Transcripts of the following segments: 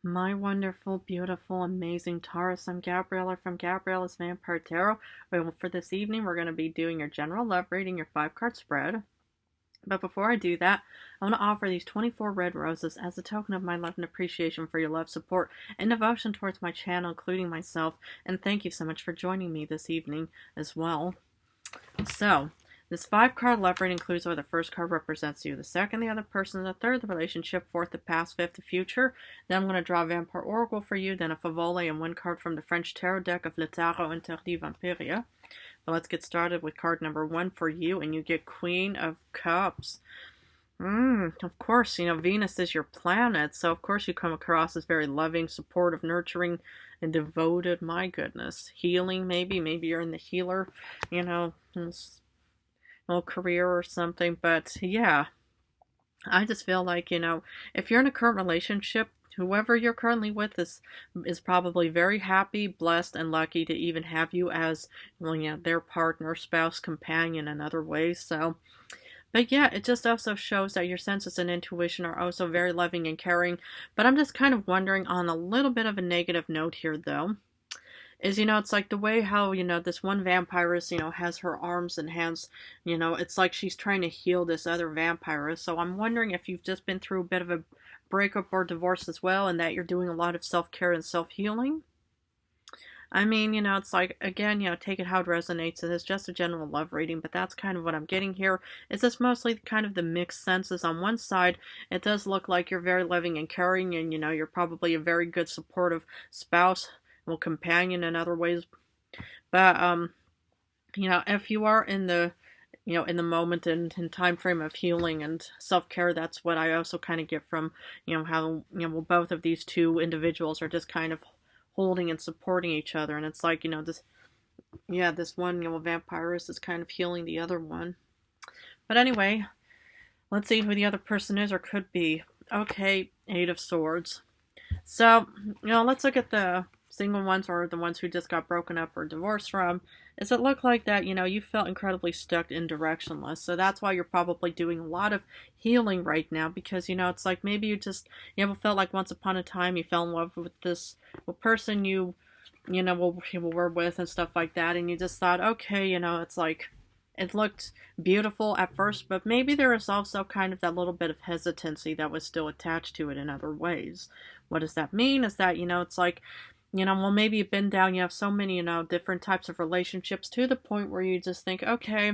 My wonderful, beautiful, amazing Taurus. I'm Gabriella from Gabriella's Vampire Tarot. Well, for this evening, we're going to be doing your general love reading, your 5 card spread. But before I do that, I want to offer these 24 red roses as a token of my love and appreciation for your love, support, and devotion towards my channel, including myself. And thank you so much for joining me this evening as well. So, this 5 card love reading includes where the first card represents you, the second, the other person, the third, the relationship, fourth, the past, fifth, the future. Then I'm going to draw a Vampire Oracle for you, then a Favole, and 1 card from the French Tarot deck of Le Tarot Interdit Vampiria. But let's get started with card number 1 for you, and you get Queen of Cups. Of course, Venus is your planet, so of course you come across as very loving, supportive, nurturing, and devoted. My goodness. Healing, maybe you're in the healer, little career or something. But yeah, I just feel like, if you're in a current relationship, whoever you're currently with is probably very happy, blessed, and lucky to even have you as, their partner, spouse, companion in other ways. So, but yeah, it just also shows that your senses and intuition are also very loving and caring. But I'm just kind of wondering on a little bit of a negative note here, though, is, it's like the way how, this one vampiress, has her arms and hands, it's like she's trying to heal this other vampiress. So I'm wondering if you've just been through a bit of a breakup or divorce as well, and that you're doing a lot of self-care and self-healing. I mean, it's like, again, take it how it resonates. It is just a general love reading, but that's kind of what I'm getting here. It's just mostly kind of the mixed senses. On one side, it does look like you're very loving and caring, and, you're probably a very good supportive spouse, well, companion in other ways. But, if you are in the, in the moment and time frame of healing and self-care, that's what I also kind of get from, how, both of these two individuals are just kind of holding and supporting each other. And it's like, this one, vampirist is kind of healing the other one. But anyway, let's see who the other person is or could be. Okay, 8 of Swords. So, let's look at the single ones or the ones who just got broken up or divorced from. Is it look like that, you felt incredibly stuck and directionless. So that's why you're probably doing a lot of healing right now, because, it's like maybe you ever felt like once upon a time you fell in love with this person you were with and stuff like that, and you just thought, okay, it's like, it looked beautiful at first, but maybe there was also kind of that little bit of hesitancy that was still attached to it in other ways. What does that mean? Is that, it's like, well, maybe you've been down, you have so many, different types of relationships to the point where you just think, okay,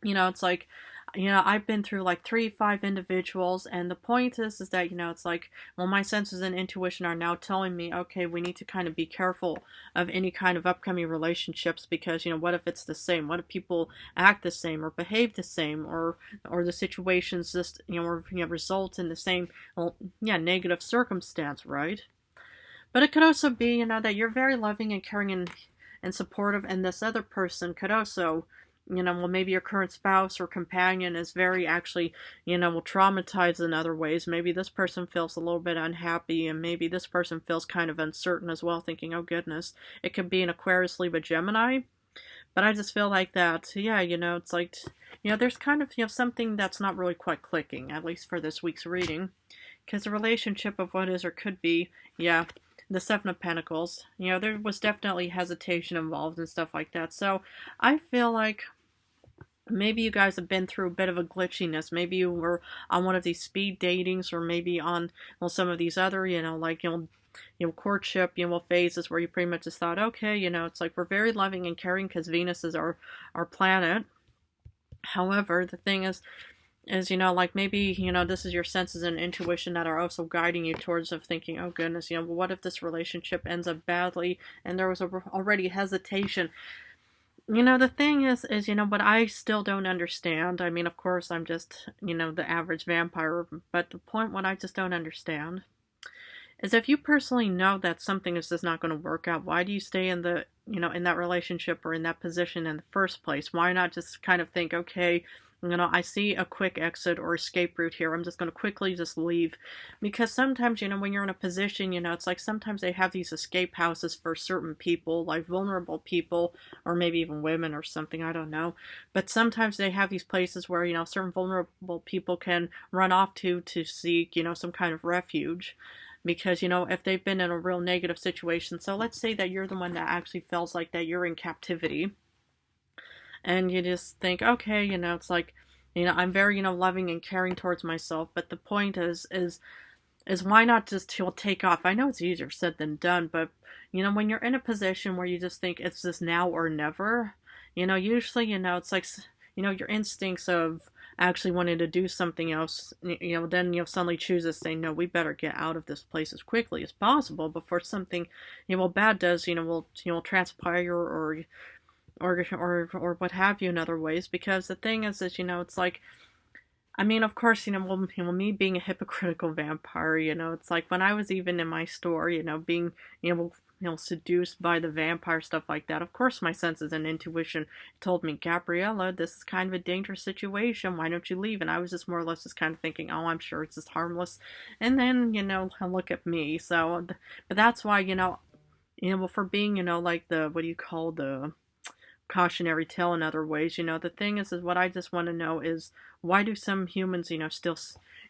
it's like, I've been through like 3-5 individuals, and the point is that, it's like, well, my senses and intuition are now telling me, okay, we need to kind of be careful of any kind of upcoming relationships, because, what if it's the same? What if people act the same or behave the same, or the situations just, result in the same, well, negative circumstance, right? But it could also be, that you're very loving and caring and supportive, and this other person could also, well, maybe your current spouse or companion is very actually, traumatized in other ways. Maybe this person feels a little bit unhappy, and maybe this person feels kind of uncertain as well, thinking, oh goodness, it could be an Aquarius, Libra, Gemini. But I just feel like that, yeah, it's like, there's kind of, something that's not really quite clicking, at least for this week's reading. Because the relationship of what is or could be, yeah, the Seven of Pentacles, there was definitely hesitation involved and stuff like that. So I feel like maybe you guys have been through a bit of a glitchiness. Maybe you were on one of these speed datings, or maybe on, well, some of these other, like, courtship, phases where you pretty much just thought, okay, it's like we're very loving and caring because Venus is our planet. However, the thing is, like maybe, this is your senses and intuition that are also guiding you towards of thinking, oh goodness, well, what if this relationship ends up badly, and there was already hesitation. The thing is, what I still don't understand. I mean, of course, I'm just, the average vampire, but the point, what I just don't understand is if you personally know that something is just not going to work out, why do you stay in the, in that relationship or in that position in the first place? Why not just kind of think, okay, I see a quick exit or escape route here. I'm just going to quickly just leave. Because sometimes, when you're in a position, it's like sometimes they have these escape houses for certain people, like vulnerable people, or maybe even women or something, I don't know. But sometimes they have these places where, certain vulnerable people can run off to seek, some kind of refuge. because, you know, if they've been in a real negative situation. So let's say that you're the one that actually feels like that you're in captivity, and you just think, okay, you know, it's like, you know, I'm very, you know, loving and caring towards myself, but the point is why not just take off? I know it's easier said than done, but you know, when you're in a position where you just think it's just now or never, you know, usually, you know, it's like, you know, your instincts of actually wanting to do something else, you know, then you'll suddenly choose to say, no, we better get out of this place as quickly as possible before something, you know, bad does, will transpire, or what have you in other ways. Because the thing is, you know, it's like, I mean, of course, me being a hypocritical vampire, you know, it's like when I was even in my store, you know, being, seduced by the vampire stuff like that. Of course, my senses and intuition told me, Gabriella, this is kind of a dangerous situation. Why don't you leave? And I was just more or less just kind of thinking, oh, I'm sure it's just harmless. And then, you know, look at me. So, but that's why, for being, like the, what do you call the cautionary tale in other ways. You know, the thing is what I just want to know is, why do some humans, still,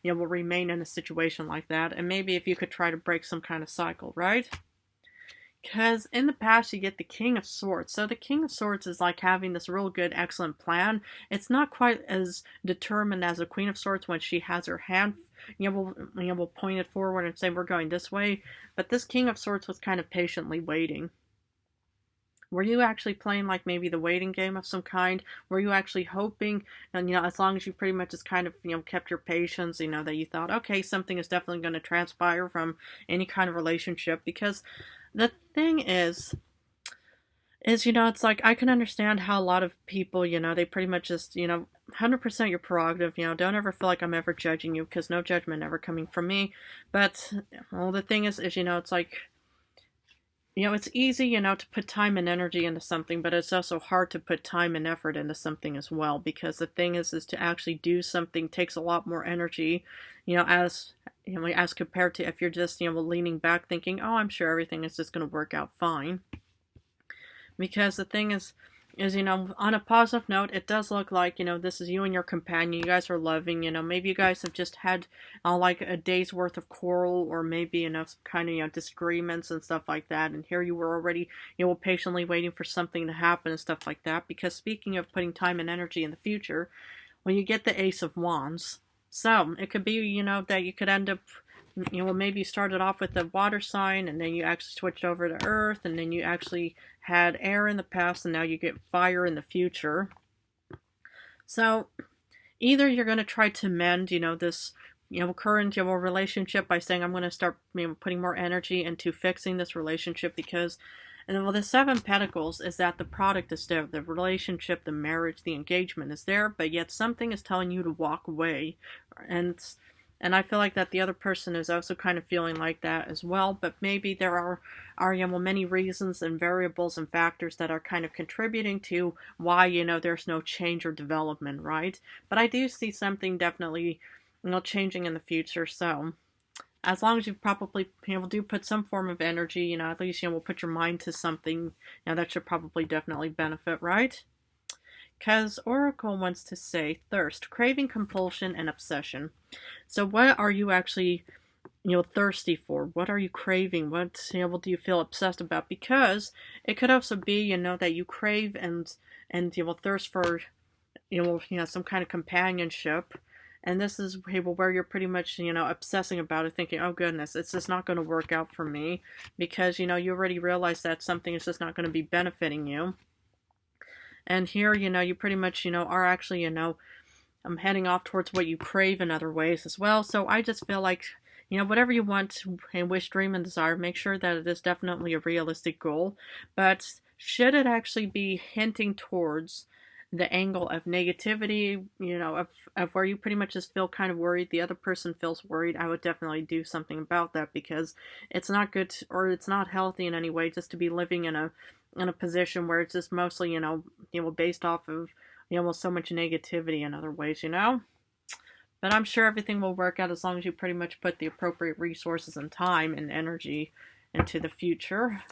will remain in a situation like that? And maybe if you could try to break some kind of cycle, right? Because in the past, you get the King of Swords. So the King of Swords is like having this real good, excellent plan. It's not quite as determined as a Queen of Swords when she has her hand, will point it forward and say, we're going this way. But this King of Swords was kind of patiently waiting. Were you actually playing like maybe the waiting game of some kind? Were you actually hoping, and as long as you pretty much just kind of, kept your patience, that you thought, okay, something is definitely going to transpire from any kind of relationship? Because the thing is, it's like, I can understand how a lot of people, they pretty much just, 100% your prerogative, don't ever feel like I'm ever judging you, because no judgment ever coming from me. But, well, the thing is, it's like, it's easy, to put time and energy into something, but it's also hard to put time and effort into something as well, because the thing is to actually do something takes a lot more energy, as compared to if you're just, leaning back thinking, oh, I'm sure everything is just going to work out fine. Because the thing is, on a positive note, it does look like, this is you and your companion. You guys are loving, maybe you guys have just had, like a day's worth of quarrel, or maybe, some kind of, disagreements and stuff like that. And here you were already, patiently waiting for something to happen and stuff like that. Because speaking of putting time and energy in the future, well, you get the Ace of Wands. So, it could be, that you could end up, maybe you started off with a water sign, and then you actually switched over to earth, and then you actually had air in the past, and now you get fire in the future. So, either you're going to try to mend, this, current, relationship by saying, I'm going to start, putting more energy into fixing this relationship, because, and well, the Seven Pentacles is that the product is there, the relationship, the marriage, the engagement is there, but yet something is telling you to walk away, and I feel like that the other person is also kind of feeling like that as well. But maybe there are many reasons and variables and factors that are kind of contributing to why, there's no change or development, right? But I do see something definitely, changing in the future. So as long as you probably, do put some form of energy, at least, will put your mind to something, that should probably definitely benefit, right? Because Oracle wants to say thirst, craving, compulsion, and obsession. So what are you actually, thirsty for? What are you craving? What, do you feel obsessed about? Because it could also be, that you crave and you will thirst for, some kind of companionship. And this is where you're pretty much, obsessing about it, thinking, oh goodness, it's just not going to work out for me. Because, you already realize that something is just not going to be benefiting you. And here, you pretty much, are actually, I'm heading off towards what you crave in other ways as well. So I just feel like, whatever you want and wish, dream, and desire, make sure that it is definitely a realistic goal. But should it actually be hinting towards the angle of negativity, of where you pretty much just feel kind of worried, the other person feels worried, I would definitely do something about that, because it's not good, or it's not healthy in any way just to be living in a position where it's just mostly, based off of, so much negativity in other ways, But I'm sure everything will work out as long as you pretty much put the appropriate resources and time and energy into the future.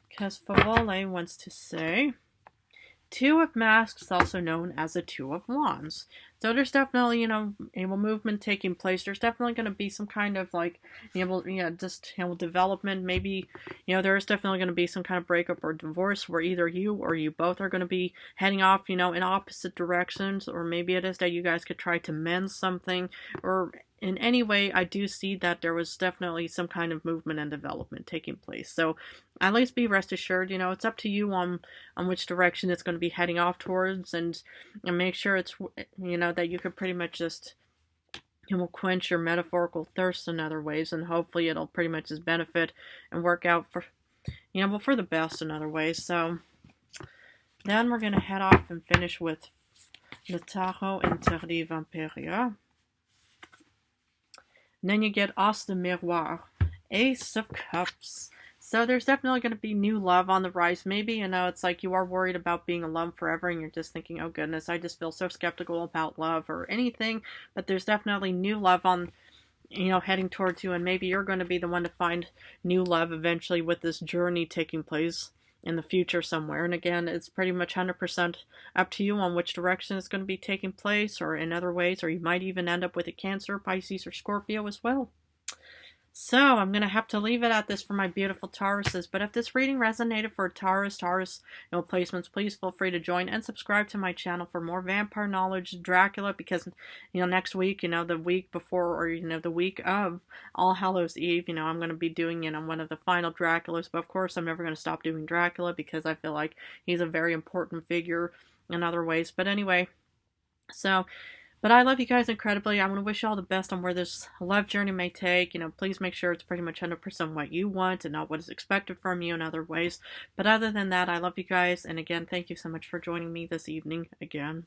Because Favole wants to say, Two of Masks is also known as the Two of Wands. So there's definitely, movement taking place. There's definitely going to be some kind of like, development. Maybe, there's definitely going to be some kind of breakup or divorce where either you or you both are going to be heading off, in opposite directions. Or maybe it is that you guys could try to mend something, or in any way, I do see that there was definitely some kind of movement and development taking place. So at least be rest assured, it's up to you on which direction it's going to be heading off towards, and make sure it's, that you could pretty much just, quench your metaphorical thirst in other ways, and hopefully it'll pretty much just benefit and work out for, for the best in other ways. So then we're going to head off and finish with Le Tarot Interdit Vampiria. And then you get As de Miroir, Ace of Cups. So there's definitely going to be new love on the rise. Maybe, it's like you are worried about being alone forever and you're just thinking, oh goodness, I just feel so skeptical about love or anything. But there's definitely new love on, heading towards you. And maybe you're going to be the one to find new love eventually with this journey taking place in the future somewhere. And again, it's pretty much 100% up to you on which direction it's going to be taking place, or in other ways, or you might even end up with a Cancer, Pisces, or Scorpio as well. So I'm going to have to leave it at this for my beautiful Tauruses. But if this reading resonated for Taurus, placements, please feel free to join and subscribe to my channel for more vampire knowledge, Dracula, because, next week, the week before, or, the week of All Hallows Eve, I'm going to be doing, one of the final Draculas. But of course, I'm never going to stop doing Dracula because I feel like he's a very important figure in other ways. But anyway, but I love you guys incredibly. I want to wish you all the best on where this love journey may take. Please make sure it's pretty much 100% what you want and not what is expected from you in other ways. But other than that, I love you guys. And again, thank you so much for joining me this evening again.